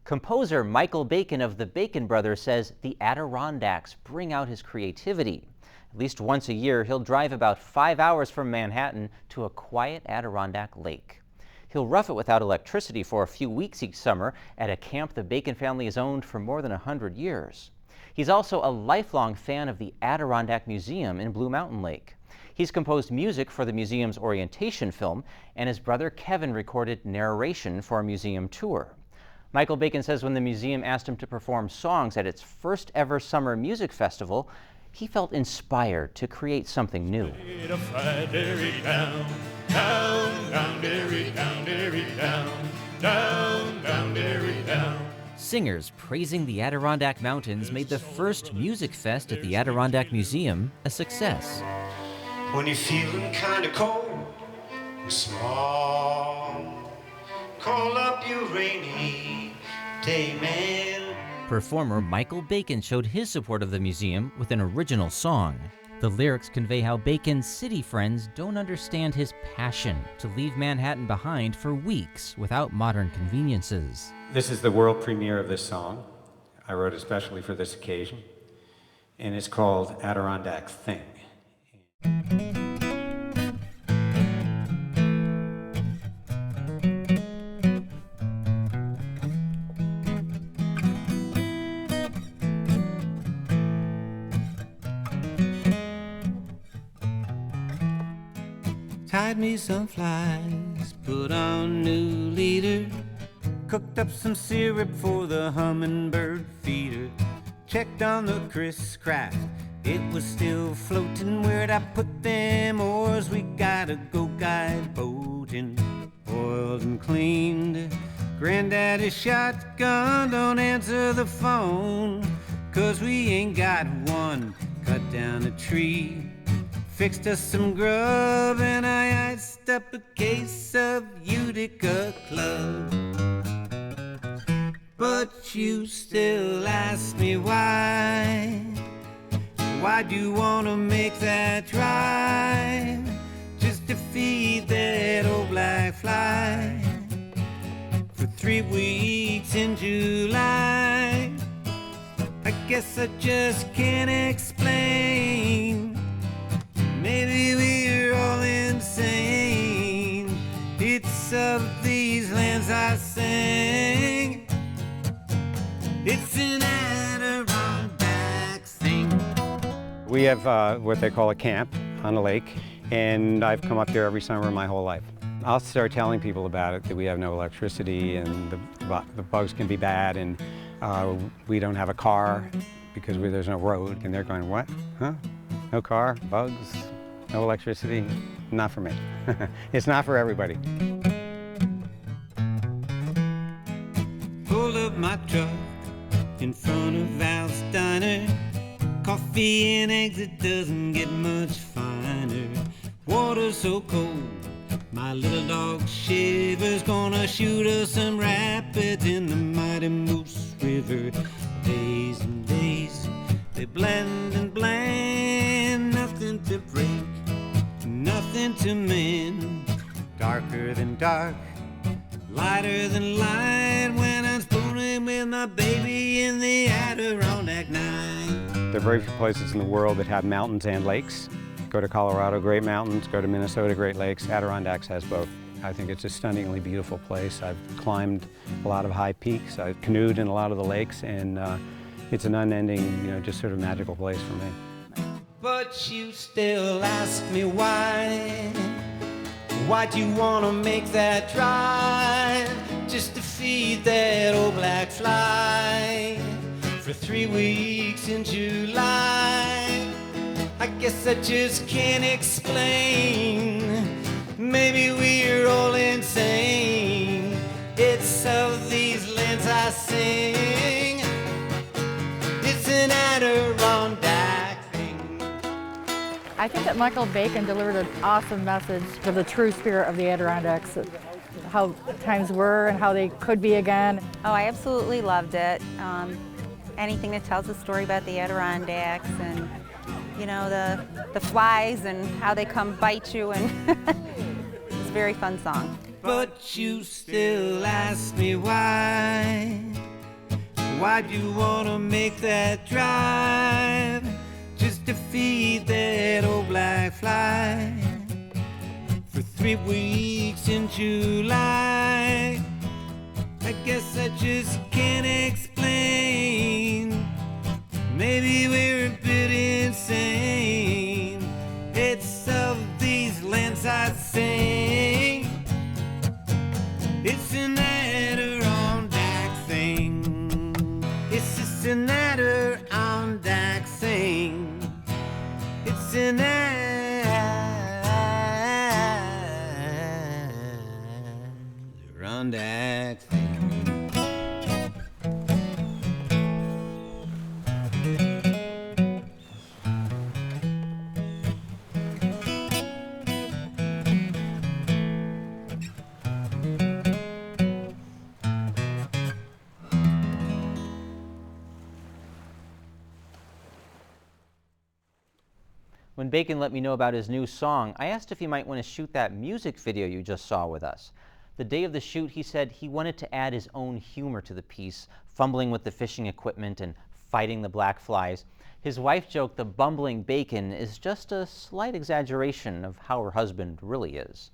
Composer Michael Bacon of the Bacon Brothers says the Adirondacks bring out his creativity. At least once a year, he'll drive about 5 hours from Manhattan to a quiet Adirondack lake. He'll rough it without electricity for a few weeks each summer at a camp the Bacon family has owned for more than 100 years. He's also a lifelong fan of the Adirondack Museum in Blue Mountain Lake. He's composed music for the museum's orientation film, and his brother Kevin recorded narration for a museum tour. Michael Bacon says when the museum asked him to perform songs at its first ever summer music festival, he felt inspired to create something new. Singers praising the Adirondack Mountains made the first music fest at the Adirondack Museum a success. When you're feeling kind of cold, small, call up your rainy day man. Performer Michael Bacon showed his support of the museum with an original song. The lyrics convey how Bacon's city friends don't understand his passion to leave Manhattan behind for weeks without modern conveniences. This is the world premiere of this song. I wrote especially for this occasion, and it's called Adirondack Thing. Tied me some flies, put on new leader, cooked up some syrup for the hummingbird feeder, checked on the Chris craft, it was still floating. Where'd I put them oars? We gotta go guide boating, oiled and cleaned. Granddaddy's shotgun, don't answer the phone, 'cause we ain't got one. Cut down a tree, fixed us some grub, and I iced up a case of Utica Club. But you still ask me why'd you wanna make that drive, just to feed that old black fly for 3 weeks in July? I guess I just can't explain. Maybe we're all insane. It's of these lands I sing. It's an Adirondack thing. We have what they call a camp on a lake, and I've come up there every summer my whole life. I'll start telling people about it, that we have no electricity and the bugs can be bad, and we don't have a car because there's no road. And they're going, what? Huh? No car, bugs, no electricity? Not for me. It's not for everybody. Pulled up my truck in front of Val's Diner. Coffee and eggs, it doesn't get much finer. Water so cold, my little dog shivers. Gonna shoot us some rapids in the mighty Moose River. Days and days, they blend and blend. Nothing to break, nothing to mend. Darker than dark, lighter than light, when I'm spooning with my baby in the Adirondack night. There are very few places in the world that have mountains and lakes. Go to Colorado, great mountains. Go to Minnesota, great lakes. Adirondacks has both. I think it's a stunningly beautiful place. I've climbed a lot of high peaks. I've canoed in a lot of the lakes, and it's an unending, just sort of magical place for me. But you still ask me why'd you want to make that drive, just to feed that old black fly for 3 weeks in July? I guess I just can't explain. Maybe we're all insane. It's of these lands I sing. It's an Adirondack thing. I think that Michael Bacon delivered an awesome message of the true spirit of the Adirondacks, how times were and how they could be again. Oh, I absolutely loved it. Anything that tells a story about the Adirondacks and, the flies and how they come bite you, and it's a very fun song. But you still ask me why Why'd you wanna make that drive just to feed that old black fly for 3 weeks in July? I guess I just can't explain. Maybe we're a bit insane. It's of these lands I sing. It's an Adirondack thing. It's just an Adirondack thing. It's an Adirondack thing. When Bacon let me know about his new song, I asked if he might want to shoot that music video you just saw with us. The day of the shoot, he said he wanted to add his own humor to the piece, fumbling with the fishing equipment and fighting the black flies. His wife joked the bumbling Bacon is just a slight exaggeration of how her husband really is.